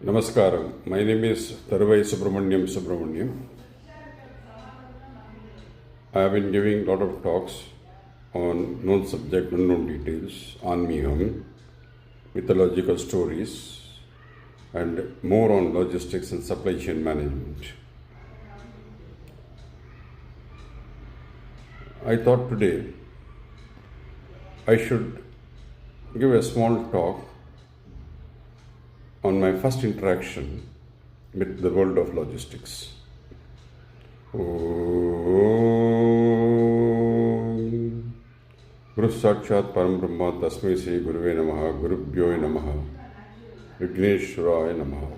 Namaskaram. My name is Tharuvai Subramaniam. I have been giving a lot of talks on known subject, unknown details, Anmigam, mythological stories, and more on logistics and supply chain management. I thought today I should give a small talk on my first interaction with the world of logistics. Om Guru Sakshat Param Brahma Tasmai Sri Guruve Namaha Gurubhyo Namaha Vigneshwaraya Namaha.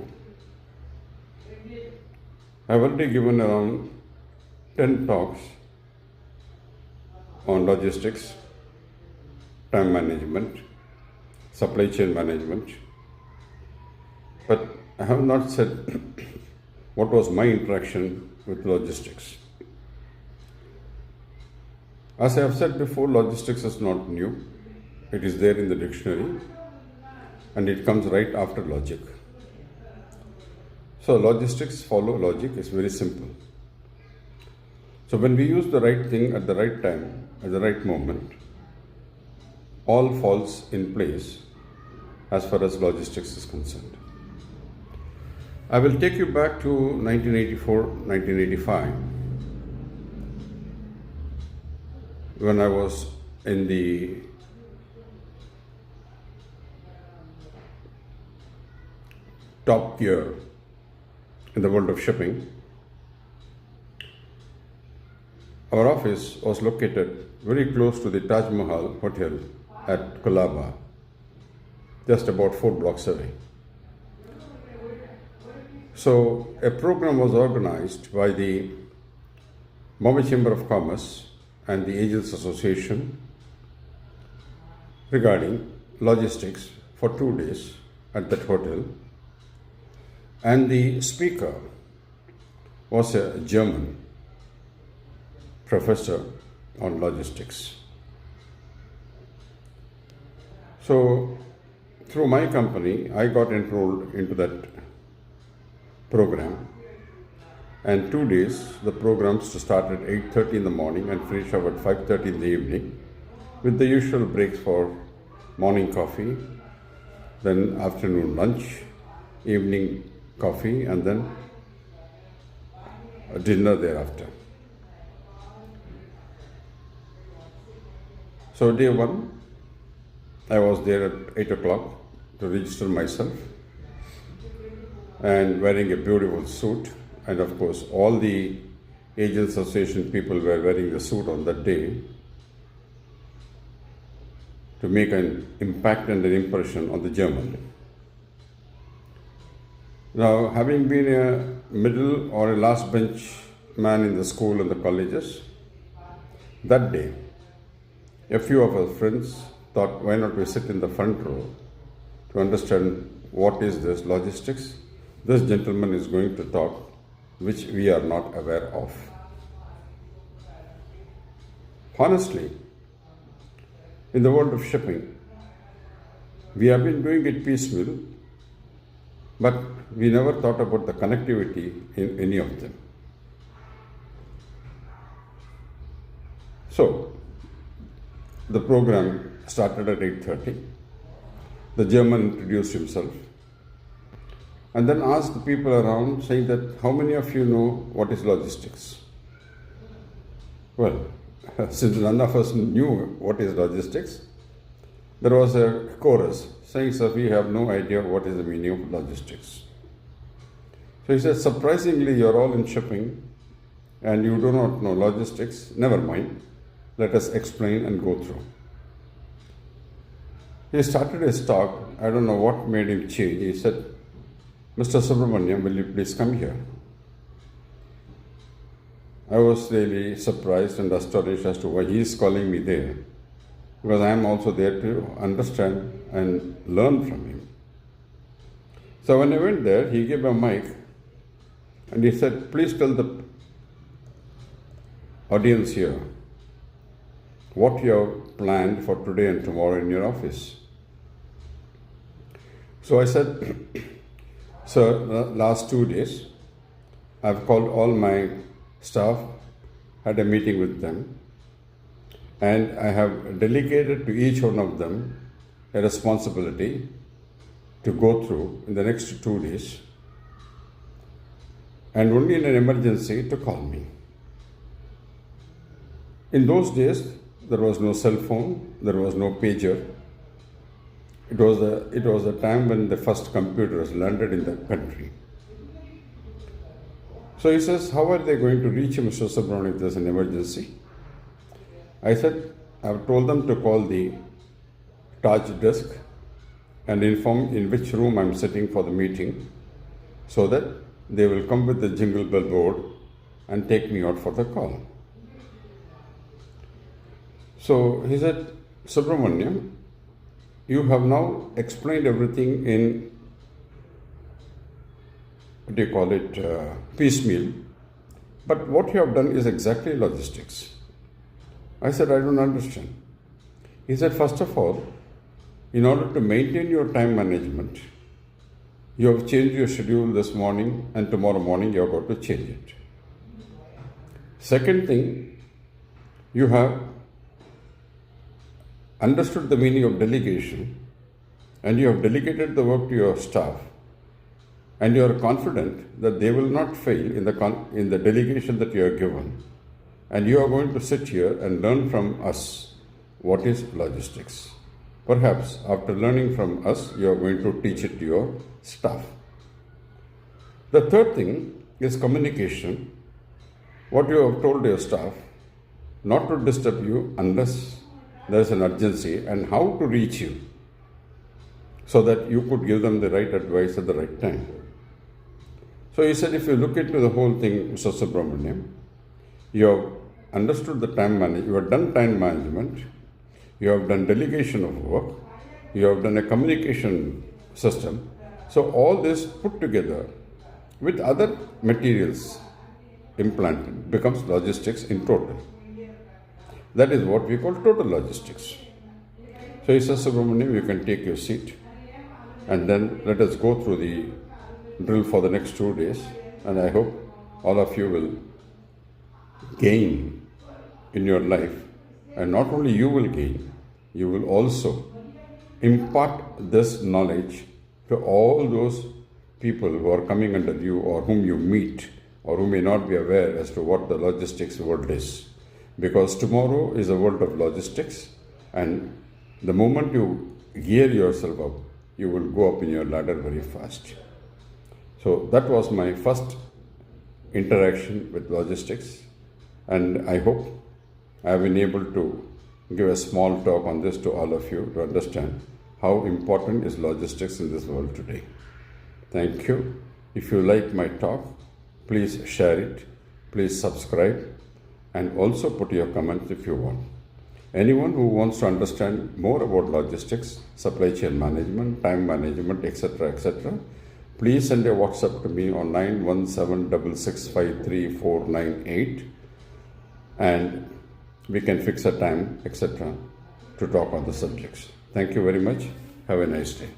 I have already given around 10 talks on logistics, time management, supply chain management, but I have not said what was my interaction with logistics. As I have said before, logistics is not new. It is there in the dictionary and it comes right after logic. So logistics follow logic is very simple. So when we use the right thing at the right time, at the right moment, all falls in place as far as logistics is concerned. I will take you back to 1984-1985 when I was in the top gear in the world of shipping. Our office was located very close to the Taj Mahal Hotel at Colaba, just about 4 blocks away. So a program was organized by the Bombay Chamber of Commerce and the Agents Association regarding logistics for 2 days at that hotel. And the speaker was a German professor on logistics. So through my company, I got enrolled into that program, and 2 days the programs to start at 8:30 in the morning and finish up at 5:30 in the evening, with the usual breaks for morning coffee, then afternoon lunch, evening coffee, and then a dinner thereafter. So day 1, I was there at 8 o'clock to register myself, and wearing a beautiful suit, and of course all the Agents Association people were wearing the suit on that day to make an impact and an impression on the German. Now, having been a middle or a last bench man in the school and the colleges, that day a few of our friends thought, why not we sit in the front row to understand what is this logistics. This gentleman is going to talk which we are not aware of. Honestly, in the world of shipping, we have been doing it piecemeal, but we never thought about the connectivity in any of them. So, the program started at 8:30. The German introduced himself and then asked the people around, saying that, how many of you know what is logistics? Well, since none of us knew what is logistics, there was a chorus saying, sir, we have no idea what is the meaning of logistics. So he said, surprisingly, you're all in shipping and you do not know logistics. Never mind, let us explain and go through. He started his talk. I don't know what made him change. He said, Mr. Subramaniam, will you please come here? I was really surprised and astonished as to why he is calling me there, because I am also there to understand and learn from him. So when I went there, he gave a mic and he said, please tell the audience here what you have planned for today and tomorrow in your office. So I said, So the last 2 days, I've called all my staff, had a meeting with them, and I have delegated to each one of them a responsibility to go through in the next 2 days, and only in an emergency to call me. In those days, there was no cell phone, there was no pager. It was a time when the first computers landed in the country. So he says, how are they going to reach Mr. Subramanian if there's an emergency? I said, I've told them to call the Taj desk and inform in which room I'm sitting for the meeting, so that they will come with the jingle bell board and take me out for the call. So he said, Subramaniam, you have now explained everything in, piecemeal, but what you have done is exactly logistics. I said, I don't understand. He said, first of all, in order to maintain your time management, you have changed your schedule this morning, and tomorrow morning you are going to change it. Second thing, you have understood the meaning of delegation, and you have delegated the work to your staff, and you are confident that they will not fail in the delegation that you are given, and you are going to sit here and learn from us what is logistics. Perhaps after learning from us, you are going to teach it to your staff. The third thing is communication. What you have told your staff, not to disturb you unless there is an urgency, and how to reach you so that you could give them the right advice at the right time. So he said, if you look into the whole thing, Mr. Subramaniam, you have understood the time management, you have done time management, you have done delegation of work, you have done a communication system. So all this put together with other materials implanted becomes logistics in total. That is what we call total logistics. So he says, Subramaniam, you can take your seat, and then let us go through the drill for the next 2 days, and I hope all of you will gain in your life, and not only you will gain, you will also impart this knowledge to all those people who are coming under you, or whom you meet, or who may not be aware as to what the logistics world is. Because tomorrow is a world of logistics, and the moment you gear yourself up, you will go up in your ladder very fast. So that was my first interaction with logistics, and I hope I have been able to give a small talk on this to all of you to understand how important is logistics in this world today. Thank you. If you like my talk, please share it, please subscribe, and also put your comments if you want. Anyone who wants to understand more about logistics, supply chain management, time management, etc., please send a WhatsApp to me on 9176653498, and we can fix a time, etc., to talk on the subjects. Thank you very much. Have a nice day.